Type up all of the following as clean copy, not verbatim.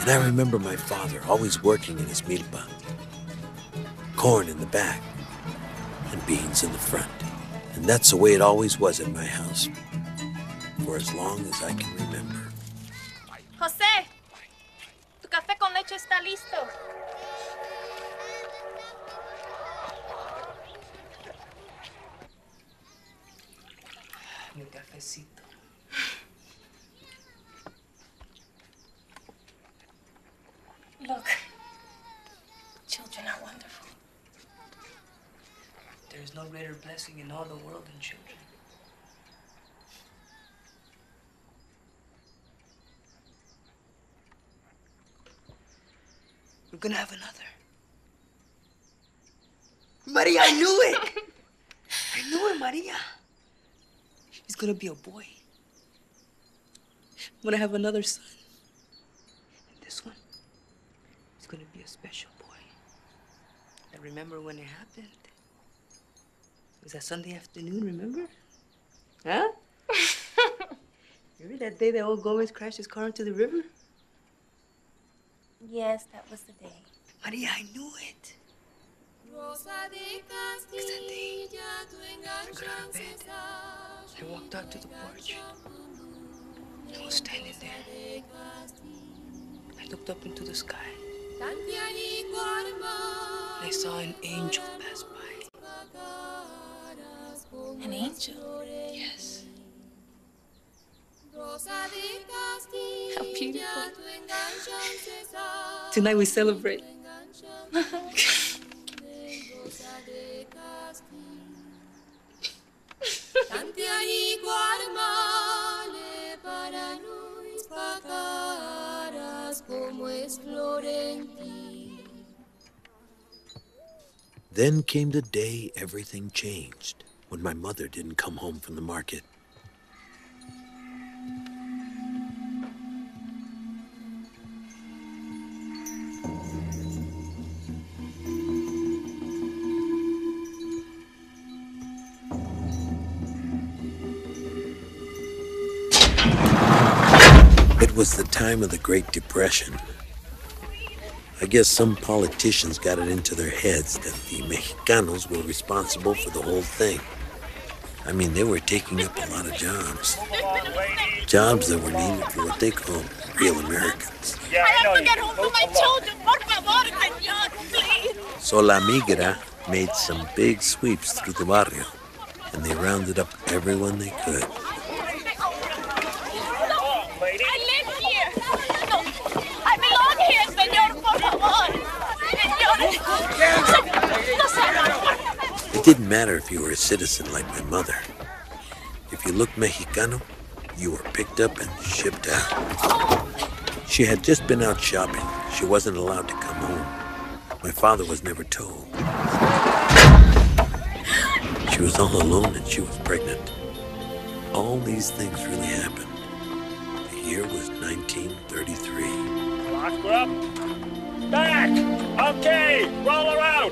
And I remember my father always working in his milpa. Corn in the back and beans in the front. And that's the way it always was at my house, for as long as I can remember. José, tu café con leche está listo. Mi cafecito. Look, children are wonderful. There is no greater blessing in all the world than children. We're gonna have another. Maria, I knew it! I knew it, Maria. He's gonna be a boy. I'm gonna have another son. And this one is gonna be a special boy. I remember when it happened. It was that Sunday afternoon, remember? Huh? Remember that day that old Gomez crashed his car into the river? Yes, that was the day. Maria, I knew it. Because that day, I got out of bed. I walked out to the porch. I was standing there. I looked up into the sky. And I saw an angel pass by. An angel? Yes. How beautiful. Tonight we celebrate. Then came the day everything changed, when my mother didn't come home from the market. It was the time of the Great Depression. I guess some politicians got it into their heads that the Mexicanos were responsible for the whole thing. I mean, they were taking up a lot of jobs. Jobs that were needed for what they call real Americans. I have to get home to my children. Por favor, señor, please. So La Migra made some big sweeps through the barrio, and they rounded up everyone they could. I live here. No, I belong here, señor, por favor. Señor. It didn't matter if you were a citizen like my mother. If you looked Mexicano, you were picked up and shipped out. She had just been out shopping. She wasn't allowed to come home. My father was never told. She was all alone and she was pregnant. All these things really happened. The year was 1933. Lock up. Back! Okay, roll her out!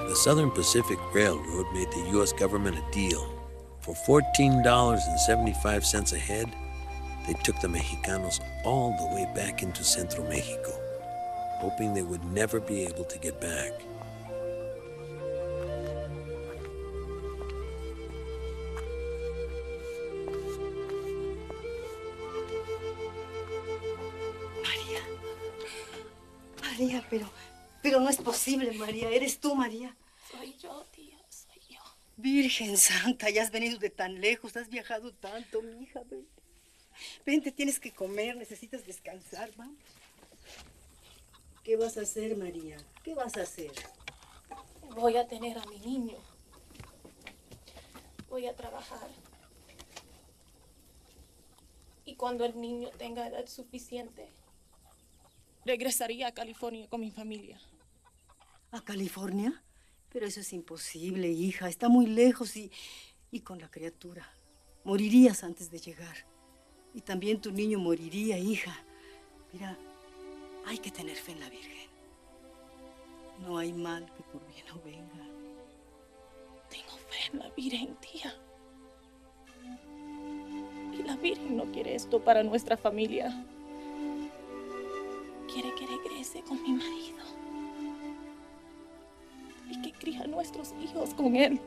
The Southern Pacific Railroad made the U.S. government a deal. For $14.75 a head, they took the Mexicanos all the way back into Centro Mexico, hoping they would never be able to get back. María, pero no es posible, María. Eres tú, María. Soy yo, tía, soy yo. Virgen Santa, ya has venido de tan lejos, has viajado tanto, mija. Vente. Vente, tienes que comer, necesitas descansar, vamos. ¿Qué vas a hacer, María? ¿Qué vas a hacer? Voy a tener a mi niño. a trabajar. Y cuando el niño tenga edad suficiente, regresaría a California con mi familia. ¿A California? Pero eso es imposible, hija. Está muy lejos y con la criatura. Morirías antes de llegar. Y también tu niño moriría, hija. Mira, hay que tener fe en la Virgen. No hay mal que por bien no venga. Tengo fe en la Virgen, tía. Y la Virgen no quiere esto para nuestra familia. Quiere que regrese con mi marido. Y que cría a nuestros hijos con él.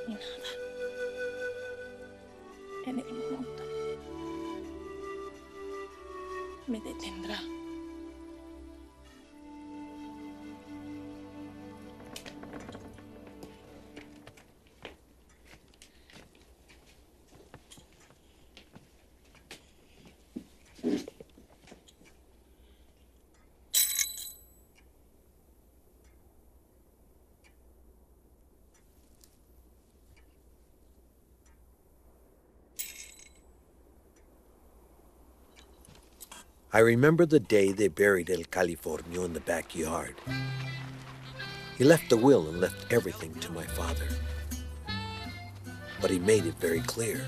Y nada en el mundo me detendrá. I remember the day they buried El Californio in the backyard. He left the will and left everything to my father. But he made it very clear.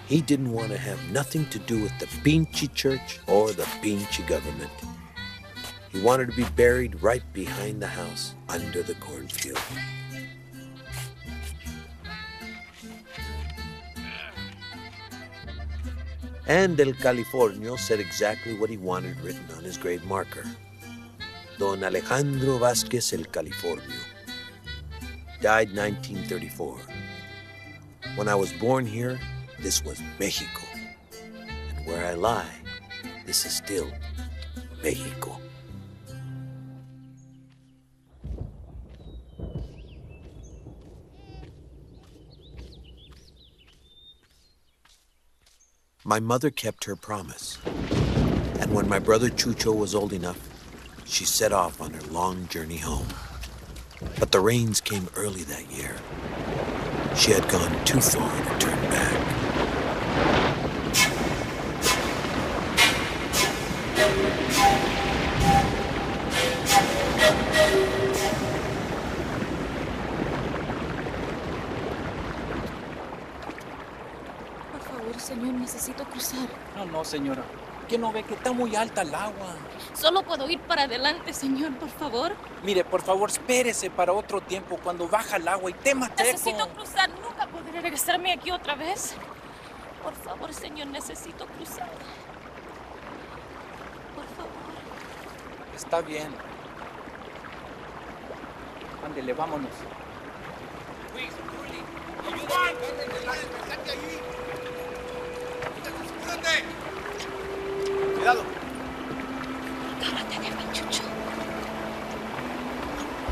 He didn't want to have nothing to do with the Pinche Church or the Pinche government. He wanted to be buried right behind the house, under the cornfield. And El Californio said exactly what he wanted written on his grave marker. Don Alejandro Vázquez El Californio. Died 1934. When I was born here, this was Mexico. And where I lie, this is still Mexico. My mother kept her promise. And when my brother Chucho was old enough, she set off on her long journey home. But the rains came early that year. She had gone too far to turn back. Señor, necesito cruzar. No, señora. ¿Qué no ve que está muy alta el agua? Solo puedo ir para adelante, señor, por favor. Mire, por favor, espérese para otro tiempo cuando baja el agua y te mateco. Necesito cruzar. Nunca podré regresarme aquí otra vez. Por favor, señor, necesito cruzar. Por favor. Está bien. Ándele, vámonos. Luis, Juli, ayúdame. ¡Estate ahí! ¡Cuidado! Agárrate de mí, Chucho.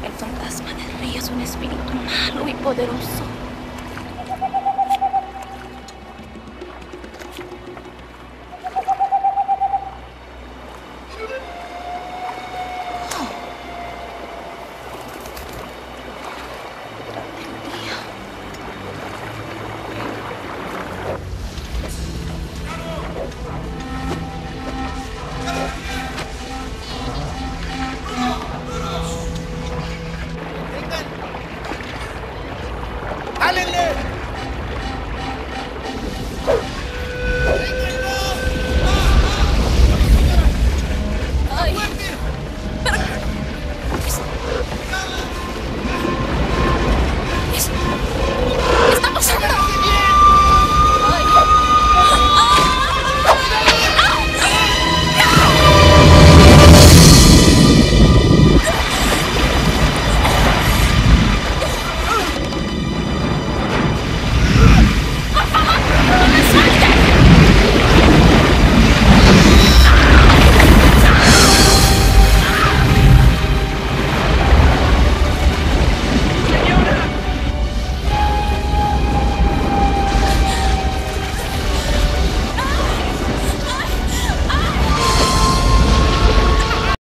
El fantasma del río es un espíritu malo y poderoso.